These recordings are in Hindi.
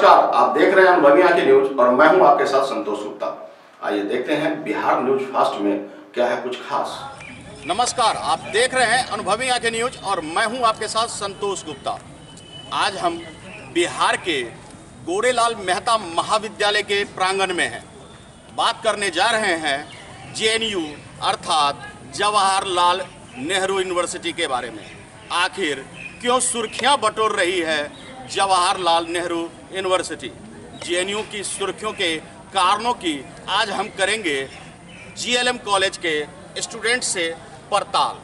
नमस्कार, आप देख रहे हैं अनुभवी आंखें न्यूज और मैं हूं आपके साथ संतोष गुप्ता। आइए देखते हैं बिहार न्यूज फास्ट में क्या है कुछ खास। नमस्कार, आप देख रहे हैं अनुभवी आंखें न्यूज और मैं हूं आपके साथ संतोष गुप्ता। आज हम बिहार के गोरेलाल मेहता महाविद्यालय के प्रांगण में हैं। बात करने जा रहे हैं जेएनयू अर्थात जवाहरलाल नेहरू यूनिवर्सिटी के बारे में। आखिर क्यों सुर्खियां बटोर रही है जवाहरलाल नेहरू यूनिवर्सिटी? जेएनयू की सुर्खियों के कारणों की आज हम करेंगे जीएलएम कॉलेज के स्टूडेंट से पड़ताल,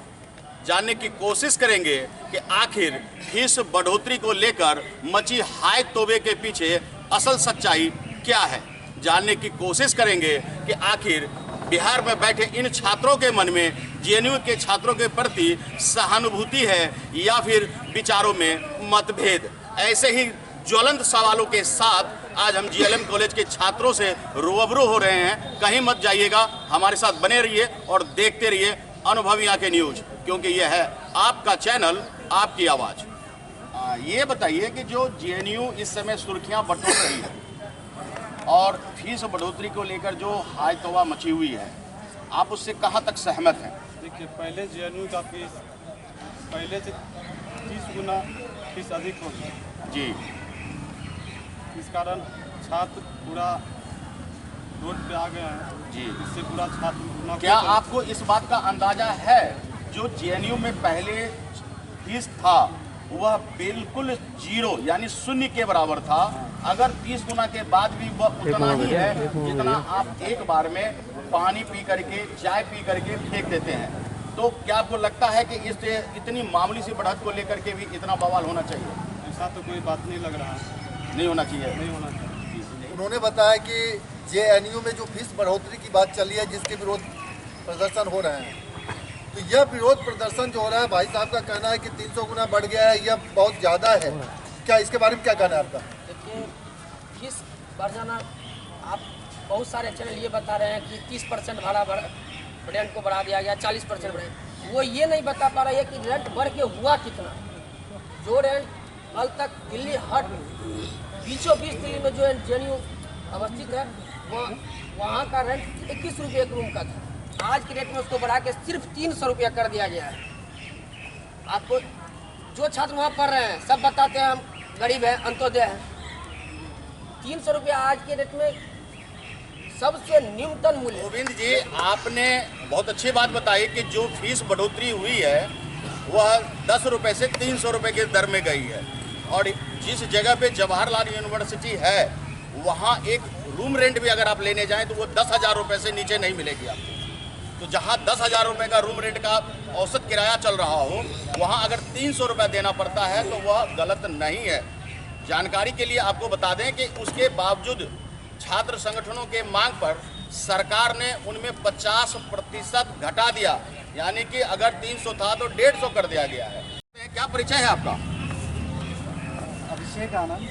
जानने की कोशिश करेंगे कि आखिर फीस बढ़ोतरी को लेकर मची हाय तौबे के पीछे असल सच्चाई क्या है। जानने की कोशिश करेंगे कि आखिर बिहार में बैठे इन छात्रों के मन में जेएनयू के छात्रों के प्रति सहानुभूति है या फिर विचारों में मतभेद। ऐसे ही ज्वलंत सवालों के साथ आज हम जीएलएम कॉलेज के छात्रों से रूबरू हो रहे हैं। कहीं मत जाइएगा, हमारे साथ बने रहिए और देखते रहिए अनुभवी आंखें न्यूज, क्योंकि यह है आपका चैनल, आपकी आवाज़। ये बताइए कि जो जेएनयू इस समय सुर्खियां बटोर रही है और फीस बढ़ोतरी को लेकर जो हाय तौबा मची हुई है, आप उससे कहाँ तक सहमत हैं? देखिए, पहले जेएनयू का फीस पहले से 30 गुना फीस अधिक हो गई जी। इस कारण छात्र पूरा रोड पे आ गए हैं जी। इससे पूरा छात्र क्या आपको इस बात का अंदाजा है जो जेएनयू में पहले फीस था वह बिल्कुल जीरो यानी शून्य के बराबर था? अगर 30 गुना के बाद भी वह उतना ही है जितना आप एक बार में पानी पी करके चाय पी करके फेंक देते हैं, तो क्या आपको लगता है कि इस इतनी मामूली सी बढ़त को लेकर के भी इतना बवाल होना चाहिए? ऐसा तो कोई बात नहीं लग रहा है, नहीं होना चाहिए। नहीं होना चाहिए। उन्होंने बताया कि जेएनयू में जो फीस बढ़ोतरी की बात चली है जिसके विरोध प्रदर्शन हो रहे हैं, तो यह विरोध प्रदर्शन जो हो रहा है, भाई साहब का कहना है कि 300 गुना बढ़ गया है, यह बहुत ज़्यादा है। क्या इसके बारे में क्या कहना है आपका? देखिए, फीस बढ़ जाना, आप बहुत सारे चैनल ये बता रहे हैं कि 30% भाड़ा रेंट को बढ़ा दिया गया, 40% बढ़े। वो ये नहीं बता पा रहा है कि रेंट बढ़ के हुआ कितना। जो रेंट कल तक दिल्ली हट बीचों बीच दिल्ली में जो जेएनयू अवस्थित है वहाँ का रेंट 21 रुपये एक रूम का था। आज की रेट में उसको बढ़ा के सिर्फ 300 रुपया कर दिया गया है। आपको जो छात्र वहाँ पढ़ रहे हैं सब बताते हैं हम गरीब हैं, अंत्योदय हैं। 300 रुपया आज के रेट में सबसे न्यूनतम मूल्य। गोविंद जी, आपने बहुत अच्छी बात बताई कि जो फीस बढ़ोतरी हुई है वह 10 रुपये से 300 रुपये के दर में गई है और जिस जगह पे जवाहरलाल यूनिवर्सिटी है वहाँ एक रूम रेंट भी अगर आप लेने जाएं तो वो 10,000 रुपये से नीचे नहीं मिलेगी आपको। तो जहाँ 10,000 रुपये का रूम रेंट का औसत किराया चल रहा हो वहाँ अगर 300 रुपये देना पड़ता है तो वह गलत नहीं है। जानकारी के लिए आपको बता दें कि उसके बावजूद छात्र संगठनों के मांग पर सरकार ने उनमें 50% घटा दिया, यानी कि अगर 300 था तो 150 कर दिया गया है। क्या परिचय है आपका? अभिषेक आनंद,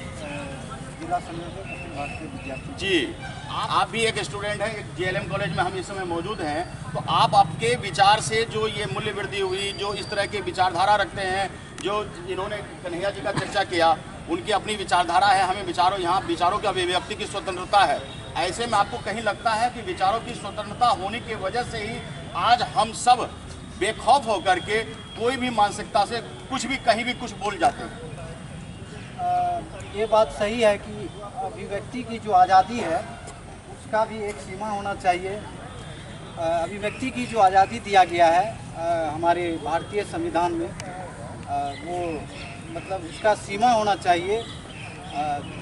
जिला संयोजक अखिल भारतीय विद्यार्थी। जी, आप भी एक स्टूडेंट हैं, जेएलएम कॉलेज में हम इस समय मौजूद हैं, तो आप आपके विचार से जो ये मूल्य वृद्धि हुई, जो इस तरह की विचारधारा रखते हैं, जो इन्होंने कन्हैया जी का चर्चा किया, उनकी अपनी विचारधारा है, हमें यहाँ विचारों की अभिव्यक्ति की स्वतंत्रता है। ऐसे में आपको कहीं लगता है कि विचारों की स्वतंत्रता होने की वजह से ही आज हम सब बेखौफ होकर के कोई भी मानसिकता से कुछ भी कहीं भी कुछ बोल जाते हैं? ये बात सही है कि अभिव्यक्ति की जो आज़ादी है उसका भी एक सीमा होना चाहिए। अभिव्यक्ति की जो आज़ादी दिया गया है हमारे भारतीय संविधान में, वो मतलब उसका सीमा होना चाहिए।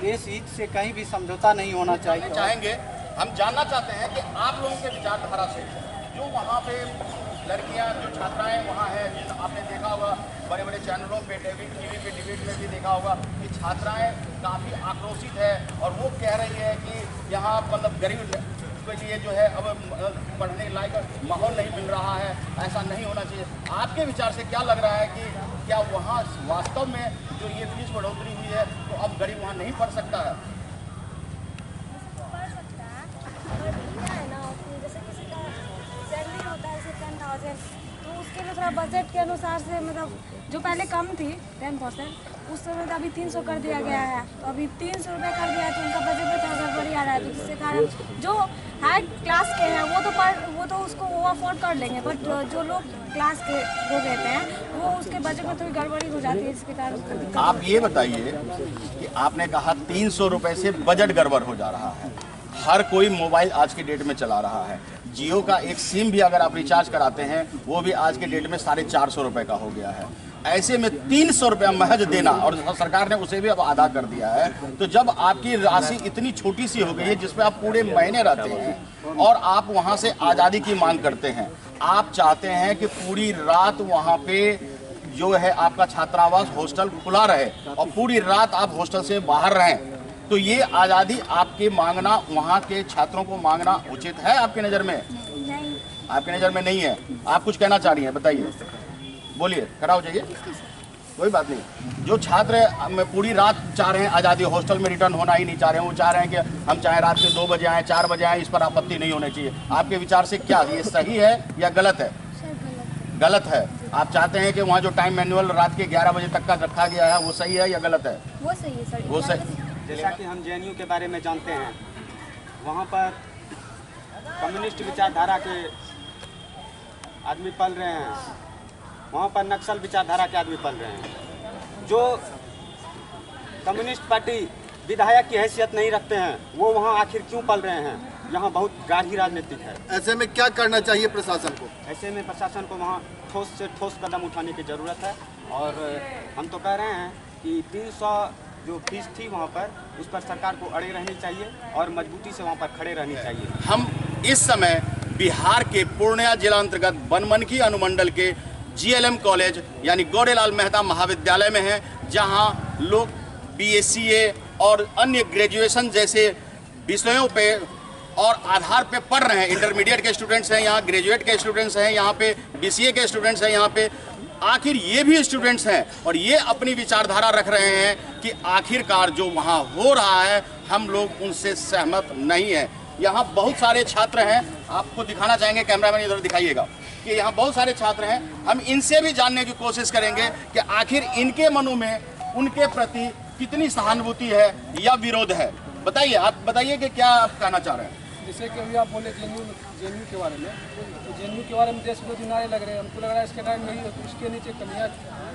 देश हित से कहीं भी समझौता नहीं होना चाहिए। चाहेंगे हम जानना चाहते हैं कि आप लोगों के विचारधारा से जो वहाँ पे लड़कियाँ, जो छात्राएं वहाँ हैं, जिन आपने देखा होगा बड़े बड़े चैनलों पे, टीवी पे डिबेट में भी देखा होगा कि छात्राएं काफ़ी आक्रोशित है और वो कह रही है कि यहाँ मतलब गरीब के लिए जो है अब पढ़ने लायक माहौल नहीं मिल रहा है, ऐसा नहीं होना चाहिए। आपके विचार से क्या लग रहा है कि क्या वहाँ वास्तव में जो ये फीस बढ़ोतरी हुई है तो अब गरीब वहाँ नहीं पढ़ सकता है? पढ़ सकता है, पर क्या है ना, जैसे किसी का सैलरी होता है 10,000, तो उसके लिए थोड़ा बजट के अनुसार से मतलब जो पहले कम थी 10%, उस समय तो अभी 300 कर दिया गया है, तो अभी 300 रुपये कर दिया है तो उनका बजट में थोड़ा गड़बड़ी आ रहा है, तो जिसके कारण जो हाई क्लास के हैं वो तो उसको वो अफोर्ड कर लेंगे, बट जो लोग क्लास के लोग रहते हैं वो उसके बजट में थोड़ी गड़बड़ी हो जाती है, जिसके कारण उसको दिक्कत आप ये बताइए कि आपने कहा 300 रुपए से बजट गड़बड़ हो जा रहा है। हर कोई मोबाइल आज के डेट में चला रहा है। जियो का एक सिम भी अगर आप रिचार्ज कराते हैं वो भी आज के डेट में 450 रुपए का हो गया है। ऐसे में 300 रुपया महज देना, और सरकार ने उसे भी अब आधा कर दिया है, तो जब आपकी राशि इतनी छोटी सी हो गई है जिसपे आप पूरे महीने रहते हैं और आप वहां से आज़ादी की मांग करते हैं, आप चाहते हैं कि पूरी रात वहां पे जो है आपका छात्रावास हॉस्टल खुला रहे और पूरी रात आप हॉस्टल से बाहर रहें, तो ये आज़ादी आपके मांगना, वहाँ के छात्रों को मांगना उचित है आपकी नज़र में? नहीं। आपकी नज़र में नहीं है। आप कुछ कहना चाह रही हैं, बताइए, बोलिए, खड़ा हो जाइए। कोई बात नहीं। जो छात्र पूरी रात चाह रहे हैं आज़ादी, हॉस्टल में रिटर्न होना ही नहीं चाह रहे हैं, वो चाह रहे हैं कि हम चाहे रात के 2 बजे आएँ, 4 बजे आएँ, इस पर आपत्ति नहीं होनी चाहिए। आपके विचार से क्या ये सही है या गलत है? गलत है। आप चाहते हैं कि वहाँ जो टाइम मैनुअल रात के 11 बजे तक का रखा गया है वो सही है या गलत है? वो सही है सर। वो सही। जैसा कि हम जेएनयू के बारे में जानते हैं, वहाँ पर कम्युनिस्ट विचारधारा के आदमी पल रहे हैं, वहाँ पर नक्सल विचारधारा के आदमी पल रहे हैं। जो कम्युनिस्ट पार्टी विधायक की हैसियत नहीं रखते हैं वो वहाँ आखिर क्यों पल रहे हैं? यहाँ बहुत गाढ़ी राजनीतिक है। ऐसे में क्या करना चाहिए प्रशासन को? ऐसे में प्रशासन को वहाँ ठोस से ठोस कदम उठाने की ज़रूरत है, और हम तो कह रहे हैं कि 300 जो फीस थी वहाँ पर, उस पर सरकार को अड़े रहनी चाहिए और मजबूती से वहाँ पर खड़े रहनी चाहिए। हम इस समय बिहार के पूर्णिया जिला अंतर्गत बनमनखी अनुमंडल के GLM कॉलेज यानी गौरेलाल मेहता महाविद्यालय में हैं, जहां लोग BSCA और अन्य ग्रेजुएशन जैसे विषयों पे और आधार पे पढ़ रहे हैं। इंटरमीडिएट के स्टूडेंट्स हैं यहाँ, ग्रेजुएट के स्टूडेंट्स हैं यहाँ पे, BCA के स्टूडेंट्स हैं यहाँ पे। आखिर ये भी स्टूडेंट्स हैं और ये अपनी विचारधारा रख रहे हैं कि आखिरकार जो वहाँ हो रहा है हम लोग उनसे सहमत नहीं हैं। यहाँ बहुत सारे छात्र हैं, आपको दिखाना चाहेंगे, कैमरामैन इधर दिखाइएगा, कि यहाँ बहुत सारे छात्र हैं। हम इनसे भी जानने की कोशिश करेंगे कि आखिर इनके मनों में उनके प्रति कितनी सहानुभूति है या विरोध है। बताइए, आप बताइए कि क्या आप कहना चाह रहे हैं? जैसे कि अभी आप बोले जेएनयू के बारे में, तो जेएनयू के बारे में देश विरोधी नारे लग रहे हैं। हमको लग रहा है इसके नारे नहीं, उसके नीचे कन्हैया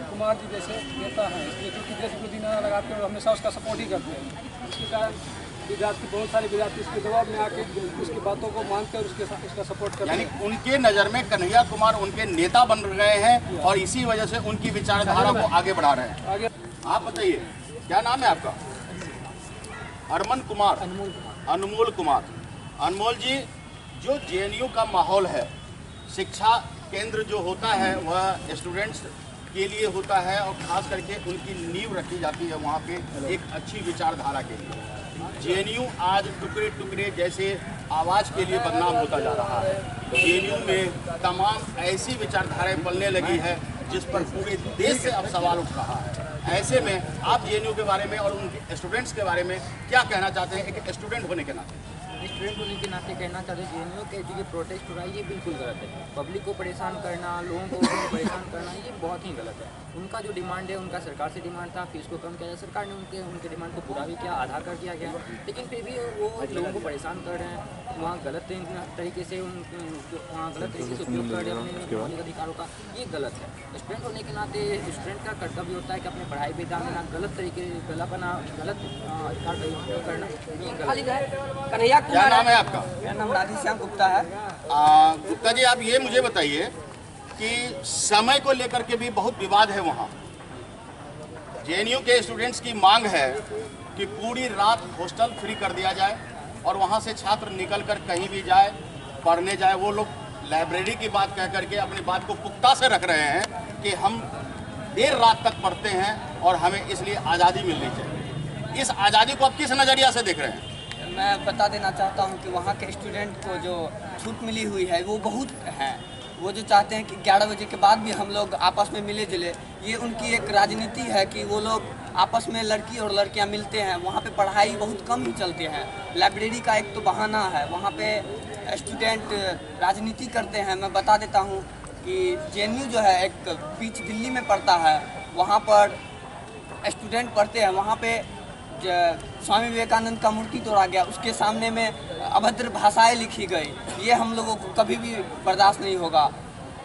कुमार जी जैसे नेता हैं जो कि देश विरोधी नारा लगाते हैं और हमेशा उसका सपोर्ट ही करते हैं। इसके कारण विद्यार्थी, बहुत सारे विद्यार्थी इसके दबाव में आके उसकी बातों को मानते हैं और उसका सपोर्ट करते हैं। यानी उनके नज़र में कन्हैया कुमार उनके नेता बन गए हैं और इसी वजह से उनकी विचारधारा को आगे बढ़ा रहे हैं। आगे आप बताइए, क्या नाम है आपका? अरमन कुमार, अनमोल कुमार। अनमोल जी, जो जेएनयू का माहौल है, शिक्षा केंद्र जो होता है वह स्टूडेंट्स के लिए होता है और खास करके उनकी नींव रखी जाती है वहाँ पे एक अच्छी विचारधारा के लिए। जेएनयू आज टुकड़े टुकड़े जैसे आवाज़ के लिए बदनाम होता जा रहा है। जेएनयू में तमाम ऐसी विचारधाराएं पलने लगी है जिस पर पूरे देश से अब सवाल उठ रहा है। ऐसे में आप जेएनयू के बारे में और उनके स्टूडेंट्स के बारे में क्या कहना चाहते हैं एक स्टूडेंट होने के नाते? स्टूडेंट होने के नाते कहना चाहते हैं जेएनयू के जो ये प्रोटेस्ट हो रहा है ये बिल्कुल गलत है। पब्लिक को परेशान करना, लोगों को परेशान करना ये बहुत ही गलत है। उनका जो डिमांड है, उनका सरकार से डिमांड था फीस को कम किया जाए, सरकार ने उनके डिमांड को पूरा भी किया, आधा कर दिया गया, लेकिन फिर भी वो लोगों को परेशान कर रहे हैं। वहाँ गलत तरीके से वहाँ गलत तरीके से उपयोग कर रहे हैं अपने मौलिक अधिकारों का, ये गलत है। स्टूडेंट होने के नाते स्टूडेंट का कर्तव्य होता है कि अपने पढ़ाई पे ध्यान देना, गलत तरीके गलत अधिकार का उपयोग करना ये गलत है। कन्हैया क्या नाम है आपका? मेरा नाम राधेश्याम गुप्ता है। गुप्ता जी, आप ये मुझे बताइए कि समय को लेकर के भी बहुत विवाद है वहाँ। जेएनयू के स्टूडेंट्स की मांग है कि पूरी रात हॉस्टल फ्री कर दिया जाए और वहाँ से छात्र निकल कर कहीं भी जाए, पढ़ने जाए। वो लोग लाइब्रेरी की बात कह करके अपनी बात को पुख्ता से रख रहे हैं कि हम देर रात तक पढ़ते हैं और हमें इसलिए आज़ादी मिलनी चाहिए। इस आज़ादी को आप किस नज़रिया से देख रहे हैं? मैं बता देना चाहता हूं कि वहां के स्टूडेंट को जो छूट मिली हुई है वो बहुत है। वो जो चाहते हैं कि 11 बजे के बाद भी हम लोग आपस में मिले जुले, ये उनकी एक राजनीति है कि वो लोग आपस में लड़की और लड़कियां मिलते हैं। वहाँ पे पढ़ाई बहुत कम ही चलते हैं। लाइब्रेरी का एक तो बहाना है, वहाँ पे स्टूडेंट राजनीति करते हैं। मैं बता देता हूँ कि जेएनयू जो है एक पीच दिल्ली में पड़ता है, वहाँ पर स्टूडेंट पढ़ते हैं वहाँ पे स्वामी विवेकानंद का मूर्ति तोड़ा गया, उसके सामने में अभद्र भाषाएं लिखी गई। ये हम लोगों को कभी भी बर्दाश्त नहीं होगा।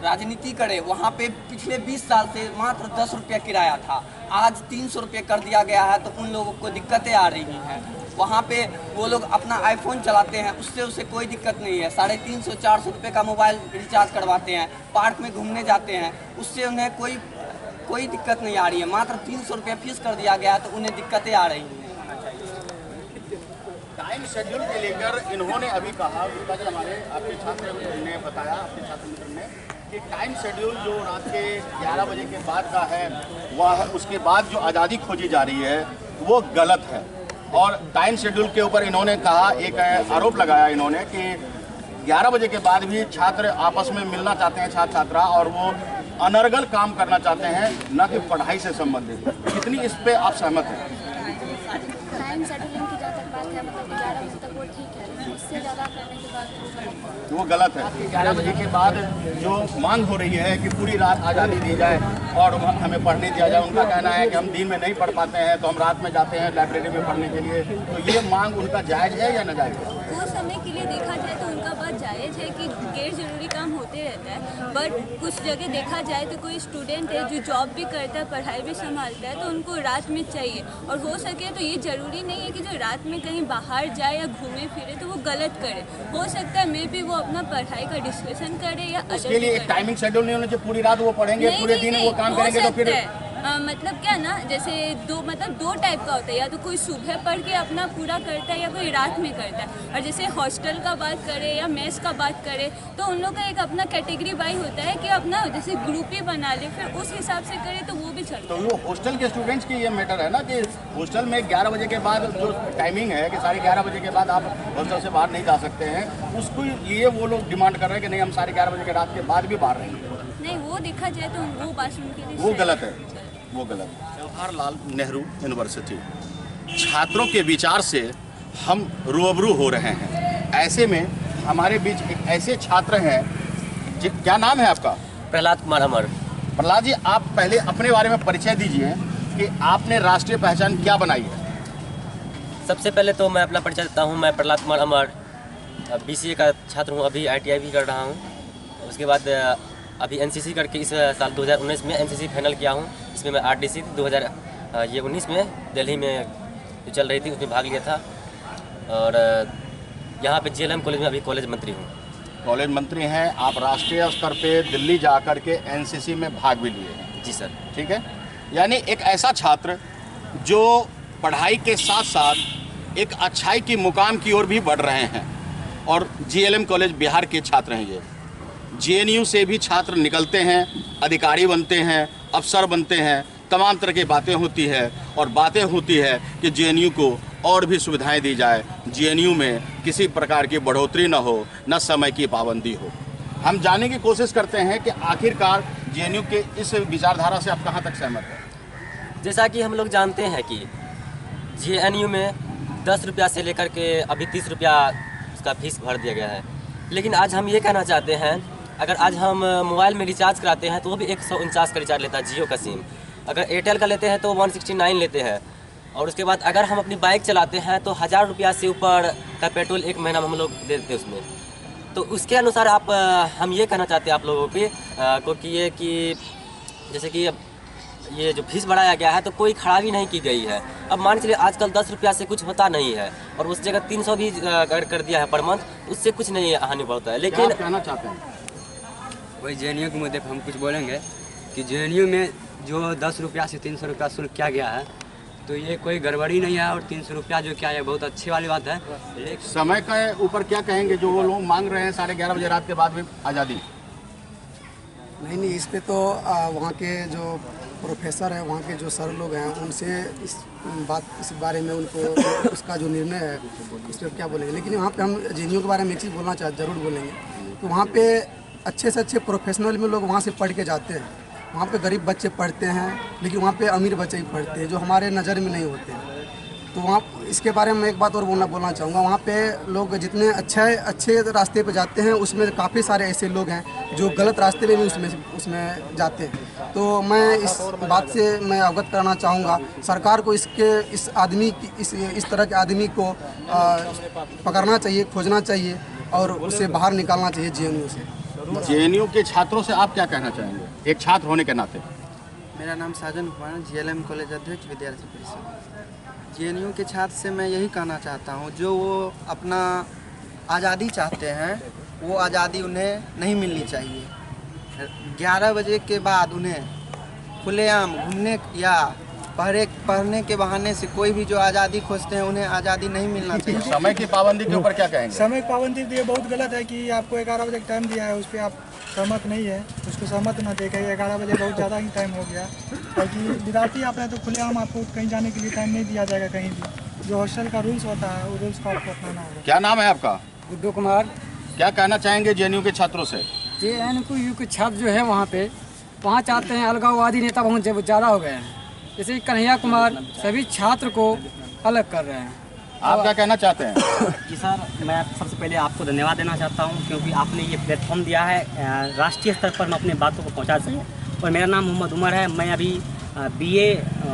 राजनीति करे, वहाँ पे पिछले 20 साल से मात्र 10 रुपये किराया था, आज 300 रुपये कर दिया गया है, तो उन लोगों को दिक्कतें आ रही हैं। वहाँ पे वो लोग अपना आईफोन चलाते हैं, उससे उसे कोई दिक्कत नहीं है। 350-400 रुपये का मोबाइल रिचार्ज करवाते हैं, पार्क में घूमने जाते हैं, उससे उन्हें कोई दिक्कत नहीं आ रही है। मात्र 300 रुपये फीस कर दिया गया है, तो उन्हें दिक्कतें आ रही हैं। टाइम शेड्यूल के लेकर इन्होंने अभी कहा, हमारे आपके छात्र ने बताया, आपके छात्र मित्र ने, कि टाइम शेड्यूल जो रात के 11 बजे के बाद का है, वह उसके बाद जो आज़ादी खोजी जा रही है वो गलत है। और टाइम शेड्यूल के ऊपर इन्होंने कहा, एक आरोप लगाया इन्होंने कि 11 बजे के बाद भी छात्र आपस में मिलना चाहते हैं, छात्र छात्रा, और वो अनर्गल काम करना चाहते हैं, न कि पढ़ाई से संबंधित। कितनी इस पे आप सहमत हैं? टाइम शेड्यूलिंग की जहाँ तक बात है, मतलब 11 बजे तक वो ठीक है, लेकिन उससे ज़्यादा करने के बाद वो गलत है। 11 बजे के बाद जो मांग हो रही है कि पूरी रात आज़ादी दी जाए और हमें पढ़ने दिया जाए, उनका कहना है कि हम दिन में नहीं पढ़ पाते हैं तो हम रात में जाते हैं लाइब्रेरी में पढ़ने के लिए, तो ये मांग उनका जायज़ है या नाजायज़ है? वो समय के लिए देखा जाए तो उनका बात जायज़ है कि गैर जरूरी काम होते रहता है, बट कुछ जगह देखा जाए तो कोई स्टूडेंट है जो जॉब भी करता है, पढ़ाई भी संभालता है, तो उनको रात में चाहिए। और हो सके तो ये ज़रूरी नहीं है कि जो रात में कहीं बाहर जाए या घूमे फिरे तो वो गलत करे। हो सकता है मे भी वो अपना पढ़ाई का डिस्कशन करे या उसके लिए एक टाइमिंग शेड्यूल नहीं होना चाहिए, पूरी रात वो पढ़ेंगे, पूरे दिन वो काम करेंगे, तो फिर मतलब क्या ना, जैसे दो टाइप का होता है, या तो कोई सुबह पढ़ के अपना पूरा करता है या कोई रात में करता है। और जैसे हॉस्टल का बात करें या मेस का बात करें तो उन लोग का एक अपना कैटेगरी वाइज होता है कि अपना जैसे ग्रुप ही बना ले, फिर उस हिसाब से करे तो वो भी चलता है। तो वो हॉस्टल के स्टूडेंट्स की ये मैटर है ना कि हॉस्टल में 11 बजे के बाद जो टाइमिंग है कि 11:30 बजे के बाद आप हॉस्टल से बाहर नहीं जा सकते हैं, उसको लिए वो लोग डिमांड कर रहे हैं कि नहीं हम 11:30 बजे के रात के बाद भी बाहर रहेंगे। नहीं, वो देखा जाए तो वो बात उनके लिए वो गलत है, वो गलत है। जवाहरलाल नेहरू यूनिवर्सिटी, छात्रों के विचार से हम रूबरू हो रहे हैं। ऐसे में हमारे बीच एक ऐसे छात्र हैं, क्या नाम है आपका? प्रहलाद कुमार अमर। प्रहलाद जी, आप पहले अपने बारे में परिचय दीजिए कि आपने राष्ट्रीय पहचान क्या बनाई है? सबसे पहले तो मैं अपना परिचय देता हूँ। मैं प्रहलाद कुमार अमर BCA का छात्र हूँ, अभी ITI भी कर रहा हूँ। उसके बाद अभी NCC करके इस साल 2019 में NCC फाइनल किया हूँ। इसमें मैं RDC 2019 में दिल्ली में जो चल रही थी उसमें भाग लिया था। और यहाँ पे JLM कॉलेज में अभी कॉलेज मंत्री हूँ। कॉलेज मंत्री हैं आप, राष्ट्रीय स्तर पे दिल्ली जा कर के NCC में भाग भी लिए हैं? जी सर। ठीक है, यानी एक ऐसा छात्र जो पढ़ाई के साथ साथ एक अच्छाई की मुकाम की ओर भी बढ़ रहे हैं। और JLM कॉलेज बिहार के छात्र हैं। ये JNU से भी छात्र निकलते हैं, अधिकारी बनते हैं, अफसर बनते हैं, तमाम तरह की बातें होती है। और बातें होती है कि JNU को और भी सुविधाएं दी जाए, JNU में किसी प्रकार की बढ़ोतरी न हो, न समय की पाबंदी हो। हम जानने की कोशिश करते हैं कि आखिरकार JNU के इस विचारधारा से आप कहाँ तक सहमत हैं? जैसा कि हम लोग जानते हैं कि JNU में 10 रुपया से लेकर के अभी 30 रुपया उसका फीस भर दिया गया है। लेकिन आज हम ये कहना चाहते हैं, अगर आज हम मोबाइल में रिचार्ज कराते हैं तो वो भी 149 का रिचार्ज लेता है जियो का सिम। अगर एयरटेल का लेते हैं तो 169 लेते हैं। और उसके बाद अगर हम अपनी बाइक चलाते हैं तो 1000 रुपया से ऊपर का पेट्रोल एक महीना में हम लोग दे देते हैं उसमें। तो उसके अनुसार हम ये कहना चाहते हैं आप लोगों को कि जैसे कि ये जो फीस बढ़ाया गया है तो कोई खराबी नहीं की गई है। अब मान चलिए आजकल 10 रुपया से कुछ होता नहीं है और उस जगह 300 भी कर दिया है पर मंथ, उससे कुछ नहीं हानि बढ़ता है। लेकिन आप कहना चाहते हैं वही JNU के मुद्दे पर हम कुछ बोलेंगे कि JNU में जो 10 रुपया से 300 रुपया शुल्क किया गया है तो ये कोई गड़बड़ी नहीं है। और 300 रुपया जो क्या है बहुत अच्छी वाली बात है। लेकिन समय के ऊपर क्या कहेंगे जो वो लोग मांग रहे हैं 11:30 बजे रात के बाद भी आज़ादी? नहीं, इस पे तो वहाँ के जो प्रोफेसर हैं, वहाँ के जो सर लोग हैं, उनसे इस बारे में उनको उसका जो निर्णय है उस पर क्या बोलेंगे। लेकिन वहाँ पे हम JNU के बारे में एक चीज़ बोलना ज़रूर बोलेंगे। तो वहाँ पे अच्छे से अच्छे प्रोफेशनल में लोग वहाँ से पढ़ के जाते हैं। वहाँ पे गरीब बच्चे पढ़ते हैं, लेकिन वहाँ पे अमीर बच्चे ही पढ़ते हैं जो हमारे नज़र में नहीं होते हैं। तो वहाँ इसके बारे में एक बात और बोलना चाहूँगा। वहाँ पे लोग जितने अच्छे रास्ते पे जाते हैं, उसमें काफ़ी सारे ऐसे लोग हैं जो गलत रास्ते पे भी उसमें जाते हैं। तो मैं इस बात से मैं अवगत कराना चाहूँगा, सरकार को इस आदमी की इस तरह के आदमी को पकड़ना चाहिए, खोजना चाहिए और उसे बाहर निकालना चाहिए JNU से। JNU के छात्रों से आप क्या कहना चाहेंगे, एक छात्र होने के नाते? मेरा नाम साजन कुमार, GLM कॉलेज अध्यक्ष विद्यार्थी परिषद। JNU के छात्र से मैं यही कहना चाहता हूँ, जो वो अपना आज़ादी चाहते हैं, वो आज़ादी उन्हें नहीं मिलनी चाहिए। 11 बजे के बाद उन्हें खुलेआम घूमने या पढ़ने के बहाने से कोई भी जो आज़ादी खोजते हैं, उन्हें आज़ादी नहीं मिलना चाहिए। समय की पाबंदी के ऊपर क्या कहेंगे? समय की पाबंदी तो ये बहुत गलत है कि आपको 11 बजे टाइम दिया है, उस पर आप सहमत नहीं है, उसको सहमत ना देखें। 11 बजे बहुत ज़्यादा ही टाइम हो गया, क्योंकि विद्यार्थी आप हैं तो खुलेआम आपको कहीं जाने के लिए टाइम नहीं दिया जाएगा। कहीं भी जो हॉस्टल का रूल्स होता है, वो रूल्स को आपको अपनाना होगा। क्या नाम है आपका? गुड्डू कुमार। क्या कहना चाहेंगे JNU के छात्रों से? JNU के छात्र जो है वहाँ चाहते हैं, अलगाववादी नेता बहुत ज़्यादा हो गए हैं, जैसे कन्हैया कुमार सभी छात्र को अलग कर रहे हैं। आप क्या कहना चाहते हैं? जी सर, मैं सबसे पहले आपको धन्यवाद देना चाहता हूं, क्योंकि आपने ये प्लेटफॉर्म दिया है राष्ट्रीय स्तर पर मैं अपने बातों को पहुंचा सकूं। और मेरा नाम मोहम्मद उमर है, मैं अभी BA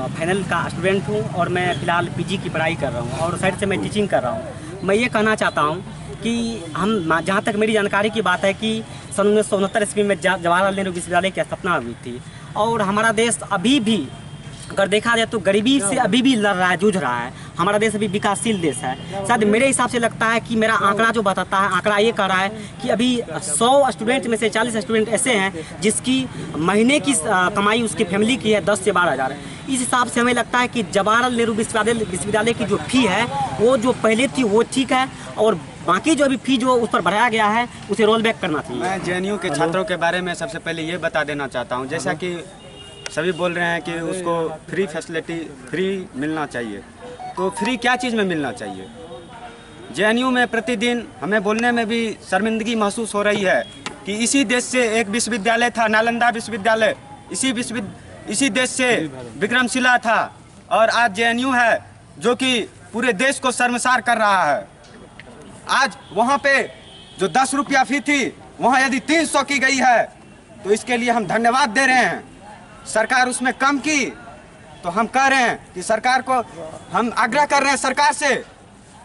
फाइनल का स्टूडेंट हूं और मैं फ़िलहाल PG की पढ़ाई कर रहा हूं और साइड से मैं टीचिंग कर रहा हूं। मैं ये कहना चाहता हूं कि हम, जहाँ तक मेरी जानकारी की बात है कि सन 1969 ईस्वी में जवाहरलाल नेहरू विश्वविद्यालय की स्थापना हुई थी और हमारा देश अभी भी अगर देखा जाए तो गरीबी से अभी भी लड़ रहा है, जूझ रहा है। हमारा देश अभी विकासशील देश है। शायद मेरे हिसाब से लगता है कि मेरा आंकड़ा जो बताता है, आंकड़ा ये कह रहा है कि अभी 100 स्टूडेंट में से 40 स्टूडेंट ऐसे हैं जिसकी महीने की कमाई उसकी फैमिली की है 10 से 12 हज़ार। इस हिसाब से हमें लगता है कि जवाहरलाल नेहरू विश्वविद्यालय की जो फ़ी है वो जो पहले थी वो ठीक है, और बाकी जो अभी फी जो उस पर बढ़ाया गया है उसे रोल बैक करना चाहिए। मैं JNU के छात्रों के बारे में सबसे पहले ये बता देना चाहता हूँ, जैसा कि सभी बोल रहे हैं कि उसको फ्री फैसिलिटी फ्री मिलना चाहिए, तो फ्री क्या चीज़ में मिलना चाहिए? JNU में प्रतिदिन हमें बोलने में भी शर्मिंदगी महसूस हो रही है कि इसी देश से एक विश्वविद्यालय था, नालंदा विश्वविद्यालय, इसी देश से विक्रमशिला था, और आज JNU है जो कि पूरे देश को शर्मसार कर रहा है। आज वहाँ पे जो 10 रुपया फी थी, वहाँ यदि 300 की गई है, तो इसके लिए हम धन्यवाद दे रहे हैं। सरकार उसमें कम की तो हम कह रहे हैं कि सरकार को हम आग्रह कर रहे हैं सरकार से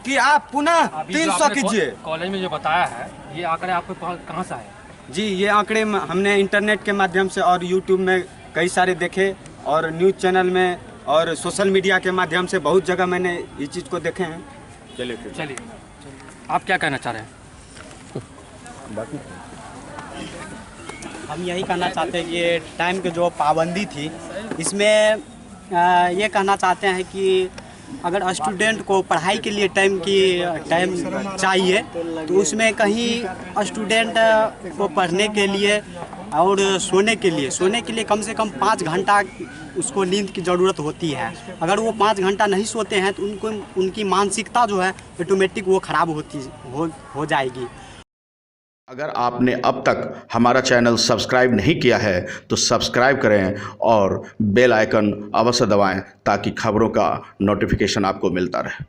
कि आप पुनः 300 कीजिए। कॉलेज में जो बताया है, ये आंकड़े आपको कहाँ से आए? जी, ये आंकड़े हमने इंटरनेट के माध्यम से और यूट्यूब में कई सारे देखे, और न्यूज़ चैनल में और सोशल मीडिया के माध्यम से बहुत जगह मैंने इस चीज़ को देखे हैं। चलिए आप क्या कहना चाह रहे हैं? हम यही कहना चाहते हैं कि ये टाइम की जो पाबंदी थी, इसमें ये कहना चाहते हैं कि अगर स्टूडेंट को पढ़ाई के लिए टाइम चाहिए, तो उसमें कहीं स्टूडेंट को पढ़ने के लिए और सोने के लिए कम से कम 5 घंटा उसको नींद की ज़रूरत होती है। अगर वो 5 घंटा नहीं सोते हैं तो उनकी मानसिकता जो है ऑटोमेटिक वो ख़राब हो जाएगी। अगर आपने अब तक हमारा चैनल सब्सक्राइब नहीं किया है तो सब्सक्राइब करें और बेल आइकन अवश्य दबाएं ताकि खबरों का नोटिफिकेशन आपको मिलता रहे।